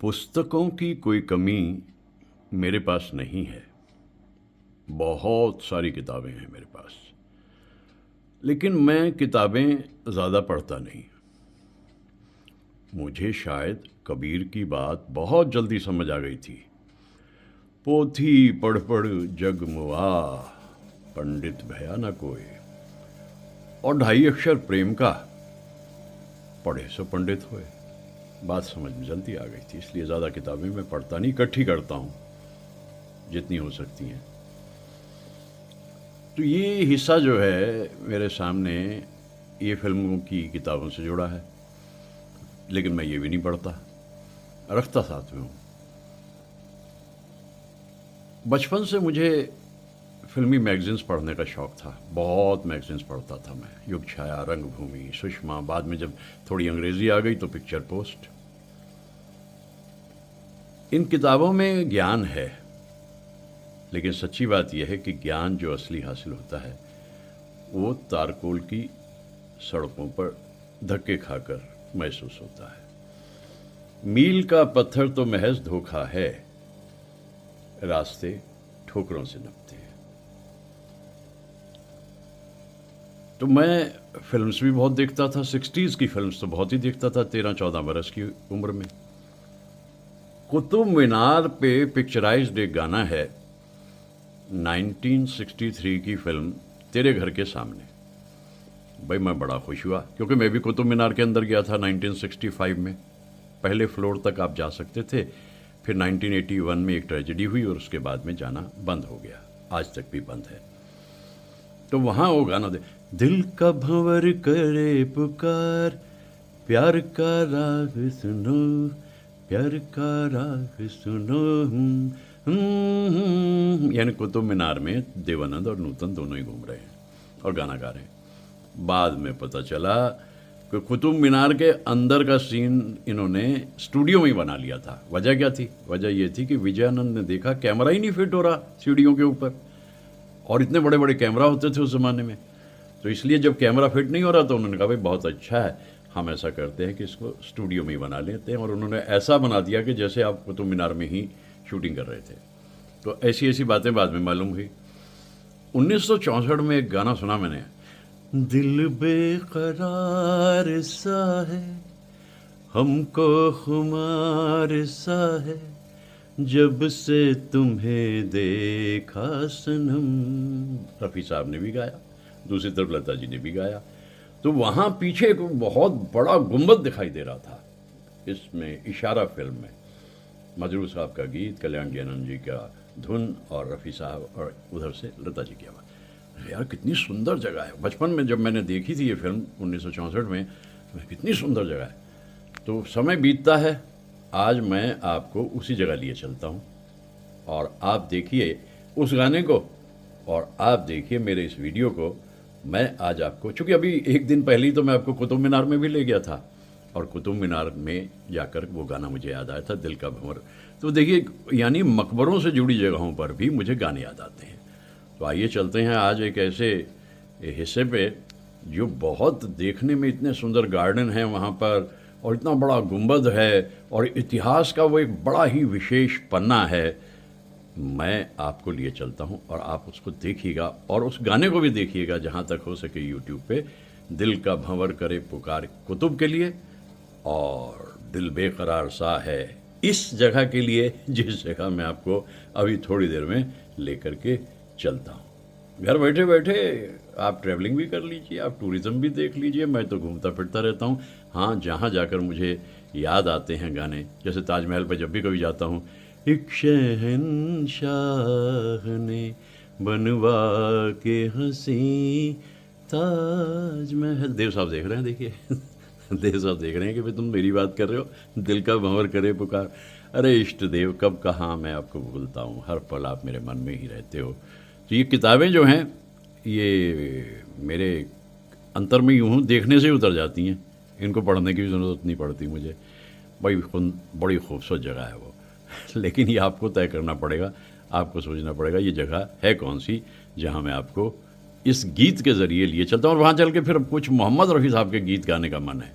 पुस्तकों की कोई कमी मेरे पास नहीं है। बहुत सारी किताबें हैं मेरे पास, लेकिन मैं किताबें ज़्यादा पढ़ता नहीं। मुझे शायद कबीर की बात बहुत जल्दी समझ आ गई थी। पोथी पढ़ पढ़ जग मुआ, पंडित भया न कोई। और 2.5 अक्षर प्रेम का, पढ़े सो पंडित हुए। बात समझ में जल्दी आ गई थी, इसलिए ज़्यादा किताबें मैं पढ़ता नहीं, इकट्ठी करता हूँ जितनी हो सकती हैं। तो ये हिस्सा जो है मेरे सामने, ये फिल्मों की किताबों से जुड़ा है, लेकिन मैं ये भी नहीं पढ़ता, रखता साथ में हूँ। बचपन से मुझे फिल्मी मैगजीन्स पढ़ने का शौक़ था, बहुत मैगजीन्स पढ़ता था मैं। युग छाया, रंगभूमि, सुषमा, बाद में जब थोड़ी अंग्रेज़ी आ गई तो पिक्चर पोस्ट। इन किताबों में ज्ञान है, लेकिन सच्ची बात यह है कि ज्ञान जो असली हासिल होता है वो तारकोल की सड़कों पर धक्के खाकर महसूस होता है। मील का पत्थर तो महज धोखा है, रास्ते ठोकरों से नपते हैं। तो मैं फिल्म्स भी बहुत देखता था, 60s की फिल्म्स तो बहुत ही देखता था 13-14 बरस की उम्र में। कुतुब मीनार पे पिक्चराइज्ड एक गाना है 1963 की फिल्म तेरे घर के सामने। भाई मैं बड़ा खुश हुआ, क्योंकि मैं भी कुतुब मीनार के अंदर गया था 1965 में। पहले फ्लोर तक आप जा सकते थे, फिर 1981 में एक ट्रेजेडी हुई और उसके बाद में जाना बंद हो गया, आज तक भी बंद है। तो वहाँ वो गाना दिल का भंवर करे पुकार, प्यार का राग सुनो, प्यार का राग सुनो। यानी कुतुब मीनार में देवानंद और नूतन दोनों ही घूम रहे हैं और गाना गा रहे हैं। बाद में पता चला कि कुतुब मीनार के अंदर का सीन इन्होंने स्टूडियो में ही बना लिया था। वजह क्या थी? वजह ये थी कि विजयानंद ने देखा कैमरा ही नहीं फिट हो रहा सीढ़ियों के ऊपर, और इतने बड़े बड़े कैमरा होते थे उस ज़माने में। तो इसलिए जब कैमरा फिट नहीं हो रहा तो उन्होंने कहा भाई बहुत अच्छा है, हम ऐसा करते हैं कि इसको स्टूडियो में ही बना लेते हैं। और उन्होंने ऐसा बना दिया कि जैसे आप कुतुब मीनार में ही शूटिंग कर रहे थे। तो ऐसी ऐसी बातें बाद में मालूम हुई। 1964 में एक गाना सुना मैंने, दिल बेकरार सा है, हमको खुमार सा है, जब से तुम्हें देखा सनम। रफ़ी साहब ने भी गाया, दूसरी तरफ लता जी ने भी गाया। तो वहाँ पीछे एक बहुत बड़ा गुंबद दिखाई दे रहा था इसमें, इशारा फिल्म में। मजरू साहब का गीत, कल्याण जी आनंद जी का धुन और रफ़ी साहब, और उधर से लता जी की आवाज़। यार कितनी सुंदर जगह है। बचपन में जब मैंने देखी थी ये फिल्म 1964 में, कितनी सुंदर जगह है। तो समय बीतता है, आज मैं आपको उसी जगह लिए चलता हूँ, और आप देखिए उस गाने को, और आप देखिए मेरे इस वीडियो को। मैं आज आपको, चूँकि अभी एक दिन पहले ही तो मैं आपको कुतुब मीनार में भी ले गया था, और कुतुब मीनार में जाकर वो गाना मुझे याद आया था, दिल का भंवर। तो देखिए, यानी मकबरों से जुड़ी जगहों पर भी मुझे गाने याद आते हैं। तो आइए चलते हैं आज एक ऐसे हिस्से पे जो बहुत देखने में, इतने सुंदर गार्डन है वहाँ पर, और इतना बड़ा गुंबद है, और इतिहास का वो एक बड़ा ही विशेष पन्ना है। मैं आपको लिए चलता हूँ और आप उसको देखिएगा, और उस गाने को भी देखिएगा जहाँ तक हो सके यूट्यूब पे। दिल का भंवर करे पुकार कुतुब के लिए, और दिल बेकरार सा है इस जगह के लिए, जिस जगह मैं आपको अभी थोड़ी देर में लेकर के चलता हूँ। घर बैठे बैठे आप ट्रैवलिंग भी कर लीजिए, आप टूरिज़्म भी देख लीजिए। मैं तो घूमता फिरता रहता हूँ। हाँ, जहाँ जाकर मुझे याद आते हैं गाने, जैसे ताजमहल पर जब भी कभी जाता हूँ, एक शहंशाह ने बनवा के हंसी ताजमहल। देव साहब देख रहे हैं, देखिए देव साहब देख रहे हैं कि भाई तुम मेरी बात कर रहे हो, दिल का भंवर करे पुकार। अरे इष्ट देव, कब कहाँ मैं आपको भूलता हूँ, हर पल आप मेरे मन में ही रहते हो। तो ये किताबें जो हैं, ये मेरे अंतर में यूँ देखने से ही उतर जाती हैं, इनको पढ़ने की भी ज़रूरत नहीं पड़ती मुझे। भाई बड़ी खूबसूरत जगह है वो। लेकिन ये आपको तय करना पड़ेगा, आपको सोचना पड़ेगा ये जगह है कौन सी, जहाँ मैं आपको इस गीत के ज़रिए लिए चलता हूँ। और वहाँ चल के फिर कुछ मोहम्मद रफ़ी साहब के गीत गाने का मन है।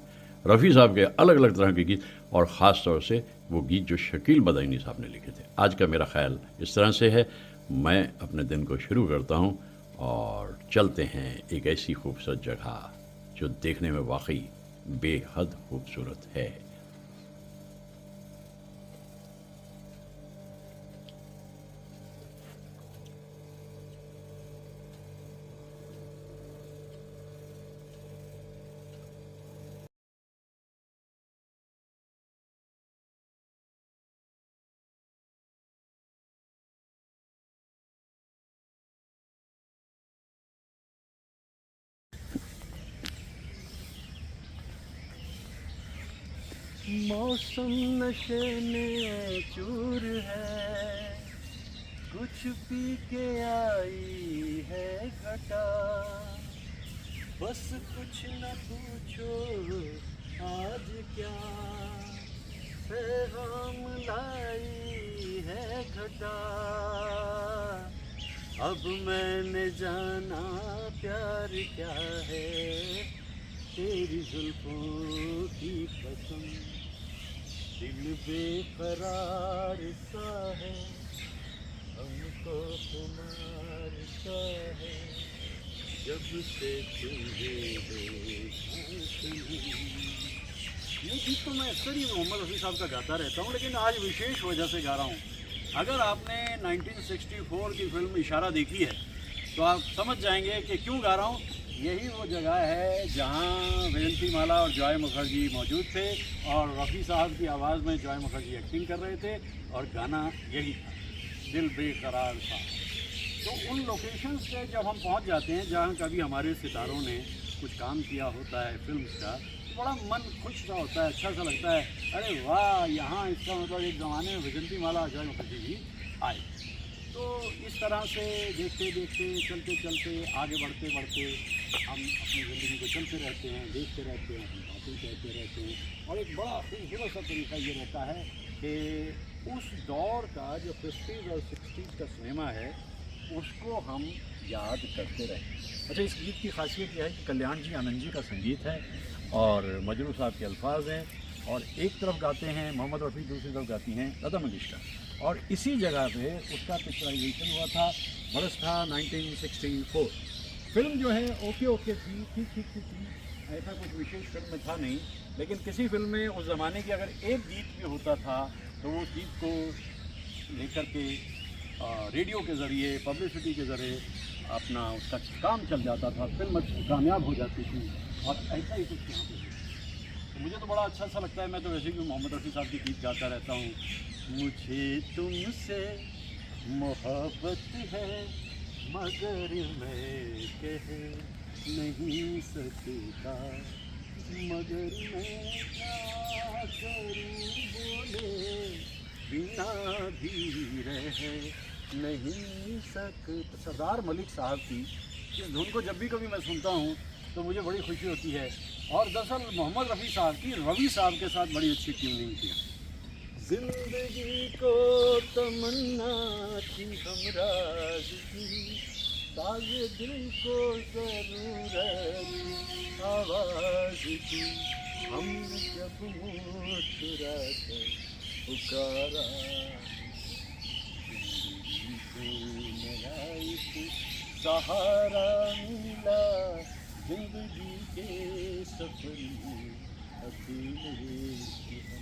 रफ़ी साहब के अलग अलग तरह के गीत, और ख़ास तौर से वो गीत जो शकील बदायूनी साहब ने लिखे थे। आज का मेरा ख्याल इस तरह से है, मैं अपने दिन को शुरू करता हूँ और चलते हैं एक ऐसी खूबसूरत जगह जो देखने में वाकई बेहद खूबसूरत है। मौसम नशे में चूर है, कुछ पी के आई है घटा, बस कुछ न पूछो आज क्या पैगाम लाई है घटा। अब मैंने जाना प्यार क्या है, तेरी जुल्फों की कसम, दिल बेकरार सा है, हमको खुमार सा है, जब से तुम्हें ये गीत तो मैं अक्सर ही मोहम्मद रफ़ी साहब का गाता रहता हूँ, लेकिन आज विशेष वजह से गा रहा हूँ। अगर आपने 1964 की फिल्म इशारा देखी है तो आप समझ जाएंगे कि क्यों गा रहा हूँ। यही वो जगह है जहाँ वैजयंतीमाला और जॉय मुखर्जी मौजूद थे और रफ़ी साहब की आवाज़ में जॉय मुखर्जी एक्टिंग कर रहे थे और गाना यही था, दिल बेकरार था। तो उन लोकेशंस पे जब हम पहुँच जाते हैं जहाँ कभी हमारे सितारों ने कुछ काम किया होता है फिल्म्स का, तो बड़ा मन खुश सा होता है, अच्छा सा लगता है। अरे वाह, यहाँ इसका मतलब एक ज़माने में वैजयंतीमाला और जॉय मुखर्जी भी आए। तो इस तरह से देखते देखते चलते चलते आगे बढ़ते बढ़ते हम अपनी ज़िंदगी को चलते रहते हैं, देखते रहते हैं, हम बातें कहते रहते हैं। और एक बड़ा खूबसूरत सा तरीका ये रहता है कि उस दौर का जो 50s और 60s का सिनेमा है उसको हम याद करते रहें। अच्छा, इस गीत की खासियत यह है कि कल्याण जी आनंद जी का संगीत है और मजरू साहब के अल्फाज हैं, और एक तरफ गाते हैं मोहम्मद रफ़ी, दूसरी तरफ गाती हैं लता मंगेशकर। और इसी जगह पे उसका पिक्चराइजेशन हुआ था, बरस था 1964। फिल्म जो है ओके ओके थी, ठीक ठीक ठीक थी, ऐसा कुछ विशेष फिल्म में था नहीं। लेकिन किसी फिल्म में उस ज़माने की अगर एक गीत भी होता था तो वो गीत को लेकर के रेडियो के ज़रिए, पब्लिसिटी के ज़रिए अपना उसका काम चल जाता था, फिल्म कामयाब हो जाती थी। और ऐसा ही कुछ यहाँ पे तो मुझे तो बड़ा अच्छा सा लगता है। मैं तो वैसे भी मोहम्मद रफ़ी साहब के गीत गाता रहता हूँ। मुझे तुमसे मोहब्बत है मगर मैं कह नहीं सकता, मगर मैं क्या करूँ बोले बिना भी रह नहीं सकता। सरदार मलिक साहब की इस धुन को जब भी कभी मैं सुनता हूँ तो मुझे बड़ी खुशी होती है। और दरअसल मोहम्मद रफ़ी साहब की रवि साहब के साथ बड़ी अच्छी ट्यूनिंग थी। जिंदगी को तमन्ना थी हमराज की, ताज़े दिल को ज़रूरत आवाज़ की, हमने जब मुस्कुरा कर पुकारा, जिंदगी को नया एक सहारा मिला, जिंदगी के सफर में अकेले।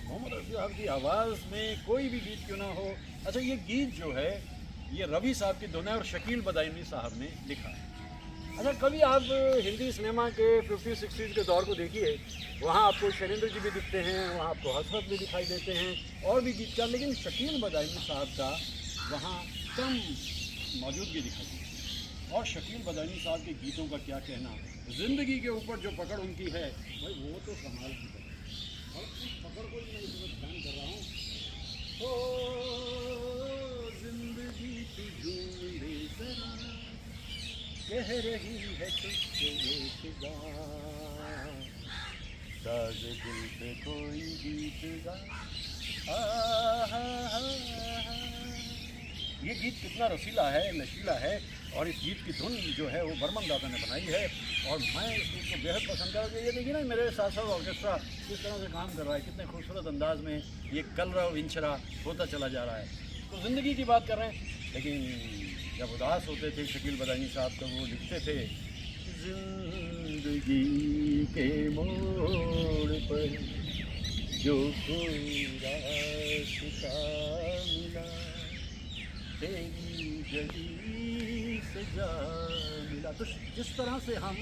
मोहम्मद रफ़ी साहब की आवाज़ में कोई भी गीत क्यों ना हो। अच्छा, ये गीत जो है ये रवि साहब की धुन है और शकील बदायूनी साहब ने लिखा है। अच्छा, कभी आप हिंदी सिनेमा के 50-60s के दौर को देखिए, वहाँ आपको शैलेंद्र जी भी दिखते हैं, वहाँ आपको हसरत भी दिखाई देते हैं और भी गीतकार, लेकिन शकील बदायूनी साहब का वहाँ कम मौजूदगी दिखाई देती है। और शकील बदायूनी साहब के गीतों का क्या कहना, ज़िंदगी के ऊपर जो पकड़ उनकी है भाई वो तो कमाल की है। और उस पकड़ को मैं इस वक्त ध्यान कर रहा हूँ। ओ जिंदगी तू ढूंढे जरा, कह रही है तुझसे एक बार, ताज़े दिल पे कोई गीत गा। ये गीत कितना रसीला है, नशीला है और इस गीत की धुन जो है वो बर्मन दादा ने बनाई है और मैं इस गीत को बेहद पसंद कर ये देखिए ना मेरे साथ साथ ऑर्केस्ट्रा किस तरह से काम कर रहा है, कितने खूबसूरत अंदाज में ये कलरव विंचरा होता चला जा रहा है। तो ज़िंदगी की बात कर रहे हैं, लेकिन जब उदास होते थे शकील बदायूनी साहब तो वो लिखते थे, जिंदगी के मोड़ पर जो कोई रास्ता मिला तेरी गली से जा मिला। तो जिस तरह से हम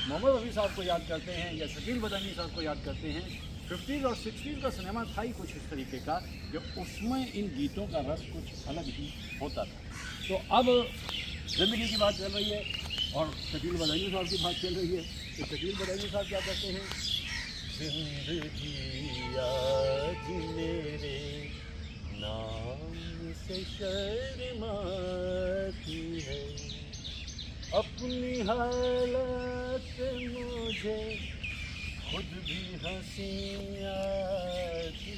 मोहम्मद रफ़ी साहब को याद करते हैं या शकील बदायूनी साहब को याद करते हैं, 50s और 60s का सिनेमा था ही कुछ इस तरीके का जो उसमें इन गीतों का रस कुछ अलग ही होता था। तो अब ज़िंदगी की बात चल रही है और शकील बदायूनी साहब की बात चल रही है। तो शकील बदायूनी साहब क्या कहते हैं, जिंदगी आज मेरे नाम से शर्माती है, अपनी हालत मुझे खुद भी हंसी आती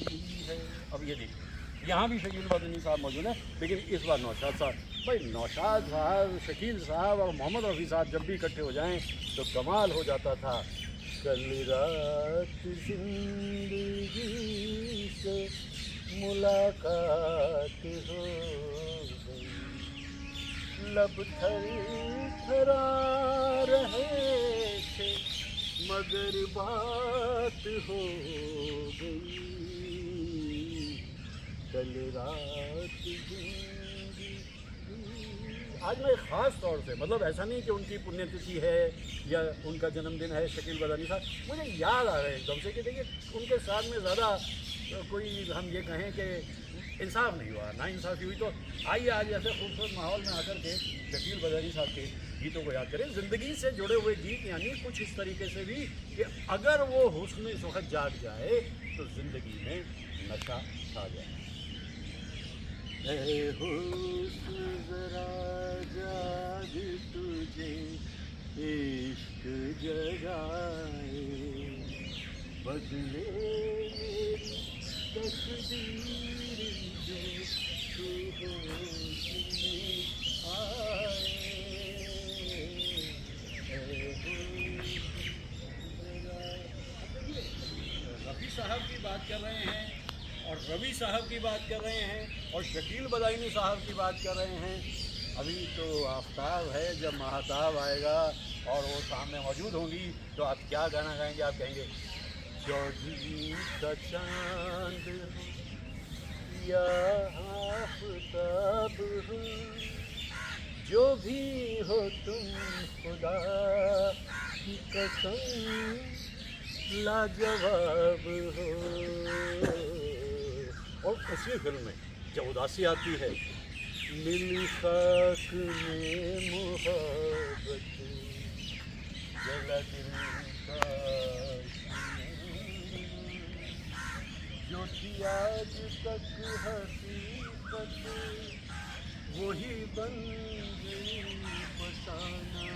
है। अब ये देखिए यहाँ भी शकील बदायूनी साहब मौजूद है, लेकिन इस बार नौशाद साहब। भाई नौशाद साहब, शकील साहब और मोहम्मद रफ़ी साहब जब भी इकट्ठे हो जाएं तो कमाल हो जाता था। कल रात जिंदगी से मुलाकात हो गई, लब थरथरा रहे थे मगर बात हो गई, कल रात जिंदगी। आज मैं ख़ास तौर से, मतलब ऐसा नहीं कि उनकी पुण्यतिथि है या उनका जन्मदिन है शकील बदायूनी साहब, मुझे याद आ रहे हैं एकदम से कि देखिए उनके साथ में ज़्यादा कोई हम ये कहें कि इंसाफ नहीं हुआ, ना इंसाफ़ी हुई। तो आइए आज ऐसे खूबसूरत माहौल में आकर के शकील बदायूनी साहब के गीतों को याद करें। ज़िंदगी से जुड़े हुए गीत, यानी कुछ इस तरीके से भी कि अगर वो हुस्न इस वक्त जाग जाए तो ज़िंदगी में नशा छा जाए। ऐ हुस्न ज़रा जाग तुझे इश्क जगाए, बदले मेरी तकदीर जो तू आए। रफ़ी साहब की बात कर रहे हैं और रवि साहब की बात कर रहे हैं और शकील बदायूनी साहब की बात कर रहे हैं। अभी तो आफ्ताब है, जब महताब आएगा और वो सामने मौजूद होंगी तो आप क्या गाना गाएंगे? आप कहेंगे चौधरी का चांद या आफ्ताब हो, जो भी हो तुम खुदा की कसम लाजवाब हो। और उसी फिल्म में जब उदासी आती है, मिली खाक में मोहब्बत जला दिल का, जो थी आज तक हकीकत वही बन गई फसाना।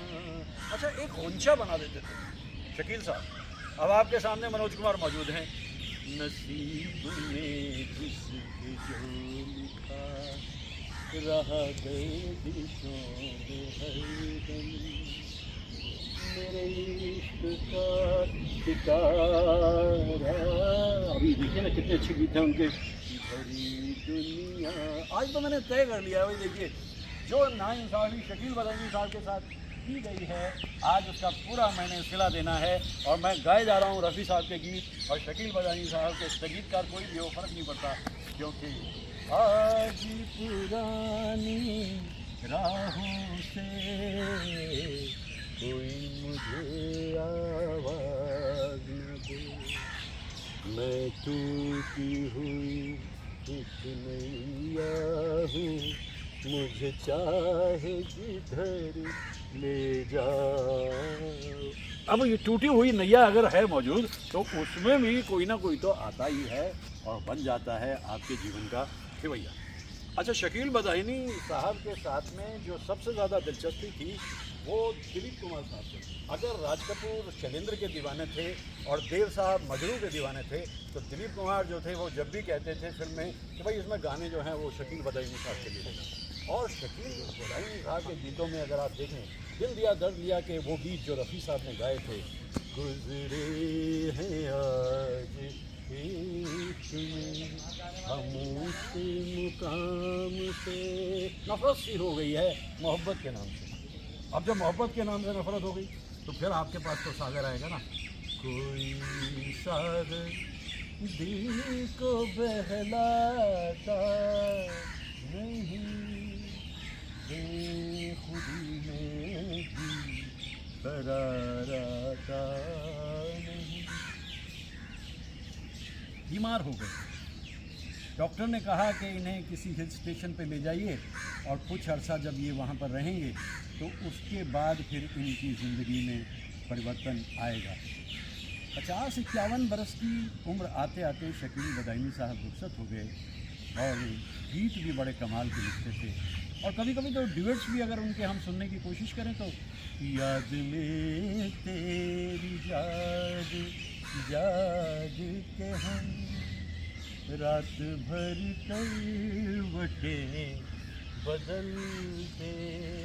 अच्छा, एक होंचा बना देते थे शकील साहब। अब आपके सामने मनोज कुमार मौजूद हैं। नसीब में जिसके जो लिखा रहा गर्दिशों में हरदम, मेरे इश्क का सितारा। अभी देखिए ना कितने अच्छे गीत हैं उनके। भरी दुनिया, आज तो मैंने तय कर लिया है। वही देखिए, जो नाइंसाफ़ी शकील बदायूनी साहब के साथ की गई है, आज उसका पूरा मैंने सिला देना है। और मैं गाए जा रहा हूँ रफ़ी साहब के गीत और शकील बदायूनी साहब के संगीतकार कोई भी हो, फ़र्क नहीं पड़ता, क्योंकि आज पुरानी राहों से कोई मुझे आवाज़ न दे, मैं टूटी हुई एक नैया हूँ, मुझे चाहे जिधर ले जाओ। अब ये टूटी हुई नैया अगर है मौजूद तो उसमें भी कोई ना कोई तो आता ही है और बन जाता है आपके जीवन का खिवैया। अच्छा, शकील बदायूनी साहब के साथ में जो सबसे ज़्यादा दिलचस्पी थी वो दिलीप कुमार साहब थे। अगर राज कपूर शैलेंद्र के दीवाने थे और देव साहब मजरू के दीवाने थे, तो दिलीप कुमार जो थे वो जब भी कहते थे फिल्म में कि भाई इसमें गाने जो हैं वो शकील बदायूनी साहब के लिए। और शकील बदायूनी साहब के गीतों में अगर आप देखें, दिल दिया दर्द लिया के वो गीत जो रफ़ी साहब ने गाए थे, गुजरे हैं आज इश्क में हम उस मुकाम से, नफरत सी हो गई है मोहब्बत के नाम से। अब जब मोहब्बत के नाम से नफरत हो गई तो फिर आपके पास तो सागर आएगा ना। कोई सागर दिल को बहलाता नहीं, बेखुदी में भी करार आता नहीं। बीमार हो गए, डॉक्टर ने कहा कि इन्हें किसी हिल स्टेशन पे ले जाइए और कुछ अरसा जब ये वहाँ पर रहेंगे तो उसके बाद फिर इनकी ज़िंदगी में परिवर्तन आएगा। 50-51 बरस की उम्र आते आते शकील बदायूनी साहब रुखसत हो गए और गीत भी बड़े कमाल के लिखते थे। और कभी कभी तो ड्यूएट्स भी अगर उनके हम सुनने की कोशिश करें तो, याद में तेरी याद याद के हम रात भर करवटें बदलते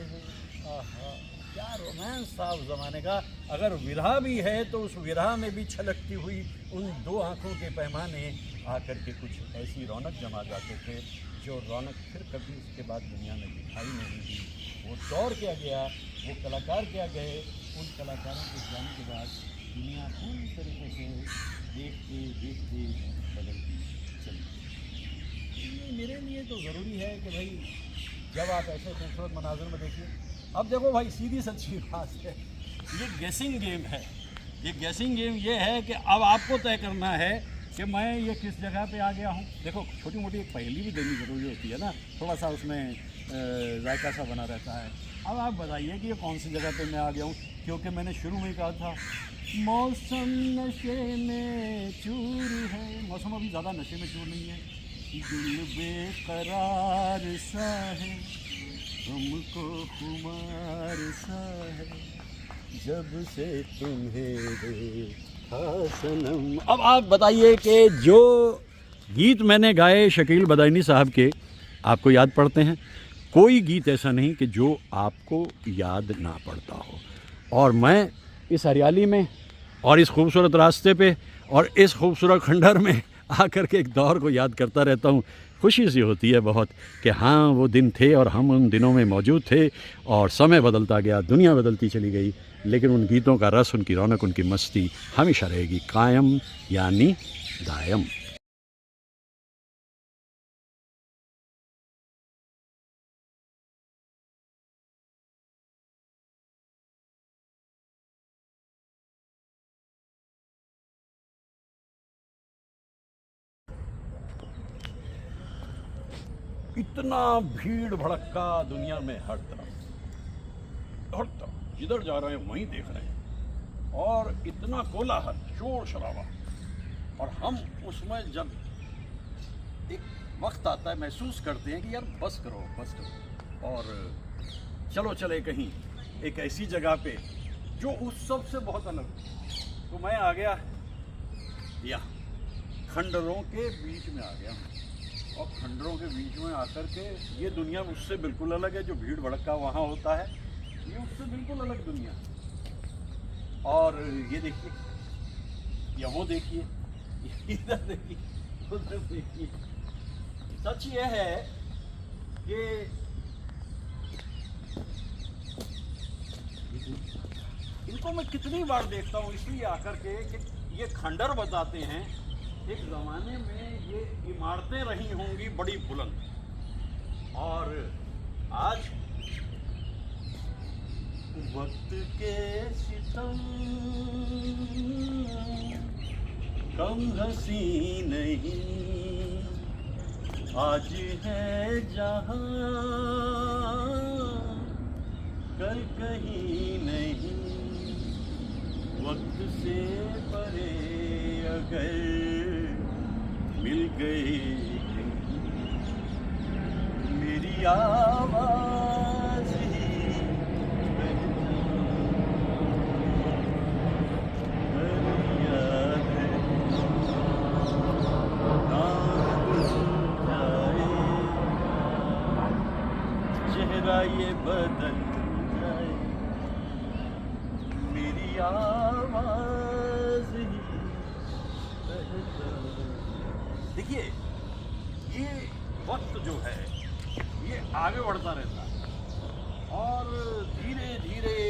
हैं। आहा, क्या रोमांस था उस ज़माने का। अगर विरहा भी है तो उस विरहा में भी छलकती हुई उन दो आँखों के पैमाने आकर के कुछ ऐसी रौनक जमा जाते थे जो रौनक फिर कभी उसके बाद दुनिया में दिखाई नहीं दी। वो दौर क्या गया, वो कलाकार क्या गए, उन कलाकारों के जाने के बाद दुनिया पूरी तरीके से देखते देखते बदलती चली। मेरे लिए तो ज़रूरी है कि भाई जब आप ऐसे खूबसूरत मनाज़र में देखिए। अब देखो भाई, सीधी सच्ची बात है, ये गेसिंग गेम है। ये गेसिंग गेम ये है कि अब आपको तय करना है कि मैं ये किस जगह पे आ गया हूँ। देखो, छोटी मोटी एक पहेली भी देनी ज़रूरी होती है ना, थोड़ा सा उसमें जायका सा बना रहता है। अब आप बताइए कि ये कौन सी जगह पे मैं आ गया हूँ, क्योंकि मैंने शुरू में ही कहा था मौसम नशे में चूर है। मौसम अभी ज़्यादा नशे में चूर नहीं है, दिल बेकरार सा है, हमको खुमार सा है, जब से तुम्हें देखा सनम। अब आप बताइए कि जो गीत मैंने गाए शकील बदायूनी साहब के, आपको याद पड़ते हैं? कोई गीत ऐसा नहीं कि जो आपको याद ना पड़ता हो। और मैं इस हरियाली में और इस खूबसूरत रास्ते पे और इस खूबसूरत खंडहर में आकर के एक दौर को याद करता रहता हूँ। खुशी सी होती है बहुत कि हाँ, वो दिन थे और हम उन दिनों में मौजूद थे और समय बदलता गया, दुनिया बदलती चली गई, लेकिन उन गीतों का रस, उनकी रौनक, उनकी मस्ती हमेशा रहेगी कायम, यानी दायम। इतना भीड़ भड़क्का दुनिया में हर तरफ, जिधर जा रहे हैं वहीं देख रहे हैं, और इतना कोलाहल, शोर शराबा। और हम उसमें जब एक वक्त आता है महसूस करते हैं कि यार बस करो और चलो चले कहीं एक ऐसी जगह पे जो उस सब से बहुत अलग। तो मैं आ गया या खंडरों के बीच में आ गया, और खंडरों के बीच में आकर के ये दुनिया उससे बिल्कुल अलग है। जो भीड़ भड़का वहाँ होता है, ये उससे बिल्कुल अलग दुनिया। और ये देखिए, या वो देखिए, इधर देखिए, उधर देखिए। सच ये है कि इनको मैं कितनी बार देखता हूँ, इसलिए आकर के कि ये खंडर बताते हैं एक ज़माने में ये इमारतें रही होंगी बड़ी बुलंद, और आज वक्त के सितम कम हंसी नहीं, आज है जहां कल कहीं नहीं, वक्त से परे अगर मिल गए मेरी आवाज़ ही पूरा ये बदल जाए, मेरी आवाज ही बहता। देखिए, ये वक्त जो है ये आगे बढ़ता रहता है और धीरे धीरे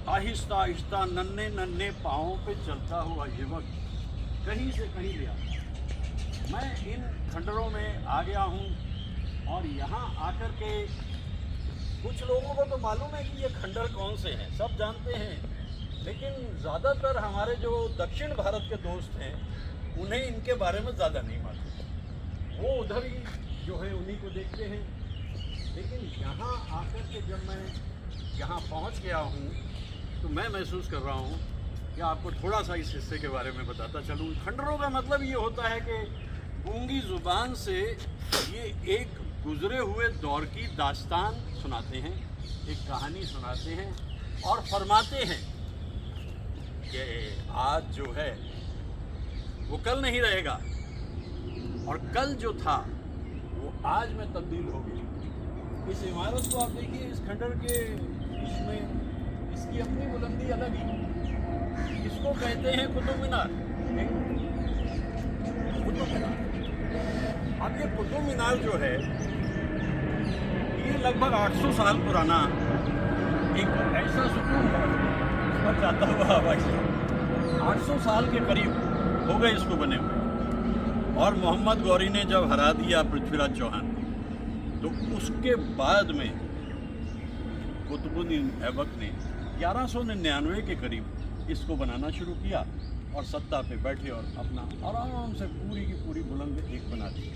आहिस्ता आहिस्ता नन्हे नन्हे पाँवों पे चलता हुआ ये वक्त कहीं से कहीं ले आता है। मैं इन खंडरों में आ गया हूँ और यहाँ आकर के कुछ लोगों को तो मालूम है कि ये खंडर कौन से हैं, सब जानते हैं, लेकिन ज़्यादातर हमारे जो दक्षिण भारत के दोस्त हैं उन्हें इनके बारे में ज़्यादा नहीं मालूम। वो उधर ही जो है उन्हीं को देखते हैं। लेकिन यहाँ आकर के जब मैं यहाँ पहुँच गया हूँ तो मैं महसूस कर रहा हूँ कि आपको थोड़ा सा इस हिस्से के बारे में बताता चलूँ। खंडरों का मतलब ये होता है कि गूंगी ज़ुबान से ये एक गुजरे हुए दौर की दास्तान सुनाते हैं, एक कहानी सुनाते हैं और फरमाते हैं कि आज जो है वो कल नहीं रहेगा और कल जो था वो आज में तब्दील हो गया। इस इमारत को आप देखिए, इस खंडर के बीच में इसकी अपनी बुलंदी अलग ही, इसको कहते हैं कुतुब मीनार। कुतुब मीनार, अब ये कुतुब मीनार जो है ये लगभग 800 साल पुराना एक ऐसा सुकून है उसमें जाता हुआ हवाई 800 साल के करीब हो गए इसको बने हुए। और मोहम्मद गौरी ने जब हरा दिया पृथ्वीराज चौहान तो उसके बाद में कुतुबुद्दीन ऐबक ने 1199 के करीब इसको बनाना शुरू किया और सत्ता पे बैठे और अपना आराम से पूरी की पूरी बुलंद एक बना दी।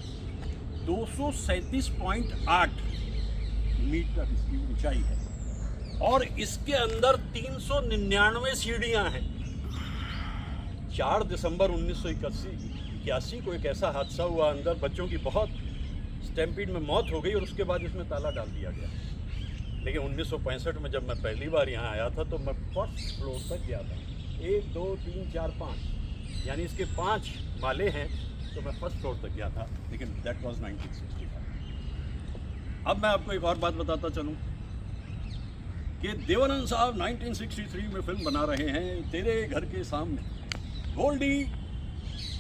237.8 मीटर इसकी ऊंचाई है और इसके अंदर 399 सीढ़ियां हैं। 4 दिसंबर 1981 को एक ऐसा हादसा हुआ, अंदर बच्चों की बहुत स्टैम्पीड में मौत हो गई और उसके बाद इसमें ताला डाल दिया गया। लेकिन 1965 में जब मैं पहली बार यहाँ आया था तो मैं फर्स्ट फ्लोर तक गया था। 1 2 3 4 5 यानी इसके 5 माले हैं, तो मैं फर्स्ट फ्लोर तक गया था। लेकिन दैट वाज 1965। अब मैं आपको एक और बात बताता चलूँ कि देवानंद साहब 1963 में फिल्म बना रहे हैं तेरे घर के सामने। गोल्डी,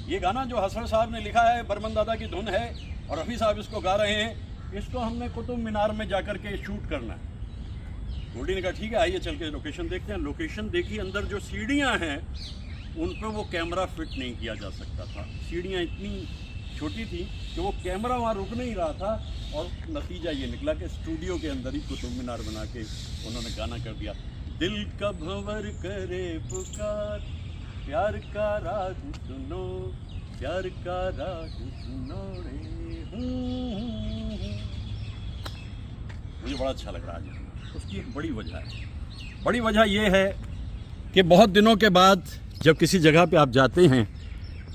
ये गाना जो हसन साहब ने लिखा है, बर्मन दादा की धुन है और रफ़ी साहब इसको गा रहे हैं। इसको हमने कुतुब मीनार में जाकर के शूट करना है। गोल्डी ने कहा ठीक है, आइए चल के लोकेशन देखते हैं। लोकेशन देखी, अंदर जो सीढ़ियाँ हैं उन पर वो कैमरा फिट नहीं किया जा सकता था। सीढ़ियाँ इतनी छोटी थी कि वो कैमरा वहाँ रुक नहीं रहा था और नतीजा ये निकला कि स्टूडियो के अंदर ही कुतुब मीनार बना के उन्होंने गाना कर दिया। दिल का भंवर करे पुकार, प्यार का राग सुनो, प्यार का राग सुनो रे। मुझे बड़ा अच्छा लग रहा है। उसकी एक बड़ी वजह है। बड़ी वजह यह है कि बहुत दिनों के बाद जब किसी जगह पे आप जाते हैं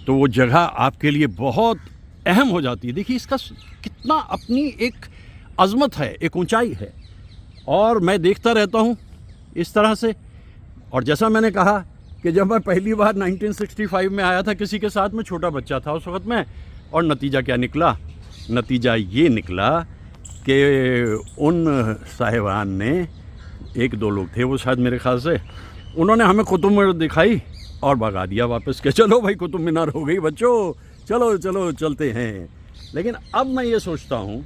तो वो जगह आपके लिए बहुत अहम हो जाती है। देखिए इसका कितना अपनी एक अज़मत है, एक ऊंचाई है और मैं देखता रहता हूँ इस तरह से। और जैसा मैंने कहा कि जब मैं पहली बार 1965 में आया था किसी के साथ में, छोटा बच्चा था उस वक़्त में, और नतीजा क्या निकला? नतीजा ये निकला कि उन साहिबान ने, 1-2 लोग थे वो शायद मेरे ख्याल से, उन्होंने हमें कुतुब मीनार दिखाई और भगा दिया वापस के, चलो भाई कुतुब मीनार हो गई बच्चों, चलो चलो चलते हैं। लेकिन अब मैं ये सोचता हूँ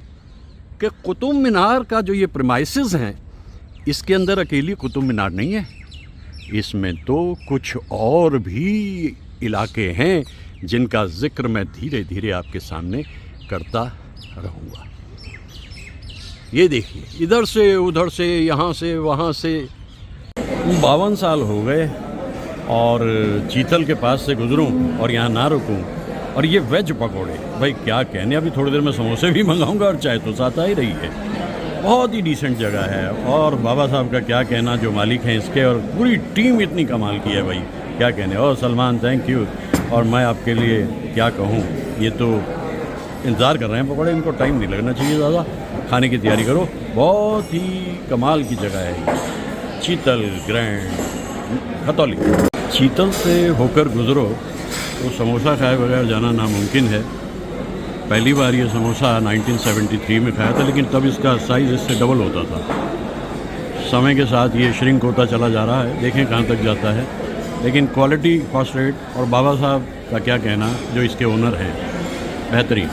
कि कुतुब मीनार का जो ये प्रीमाइसेस हैं, इसके अंदर अकेली कुतुब मीनार नहीं है, इसमें तो कुछ और भी इलाके हैं जिनका जिक्र मैं धीरे धीरे आपके सामने करता रहूँगा। ये देखिए, इधर से उधर से, यहाँ से वहाँ से 52 साल हो गए और चीतल के पास से गुजरूं और यहाँ ना रुकूं। और ये वेज पकौड़े, भाई क्या कहने, अभी थोड़ी देर में समोसे भी मंगाऊंगा और चाय तो साथ आ ही रही है। बहुत ही डिसेंट जगह है और बाबा साहब का क्या कहना, जो मालिक हैं इसके, और पूरी टीम इतनी कमाल की है भाई, क्या कहने। और सलमान थैंक यू। और मैं आपके लिए क्या कहूँ, ये तो इंतज़ार कर रहे हैं पकौड़े, इनको टाइम नहीं लगना चाहिए ज़्यादा, खाने की तैयारी करो। बहुत ही कमाल की जगह है ये, चीतल ग्रैंड खतौली। चीतल से होकर गुजरो तो समोसा खाए बगैर जाना नामुमकिन है। पहली बार ये समोसा 1973 में खाया था, लेकिन तब इसका साइज़ इससे डबल होता था। समय के साथ ये श्रिंक होता चला जा रहा है, देखें कहाँ तक जाता है। लेकिन क्वालिटी, कॉस्ट रेट और बाबा साहब का क्या कहना, जो इसके ओनर हैं, बेहतरीन।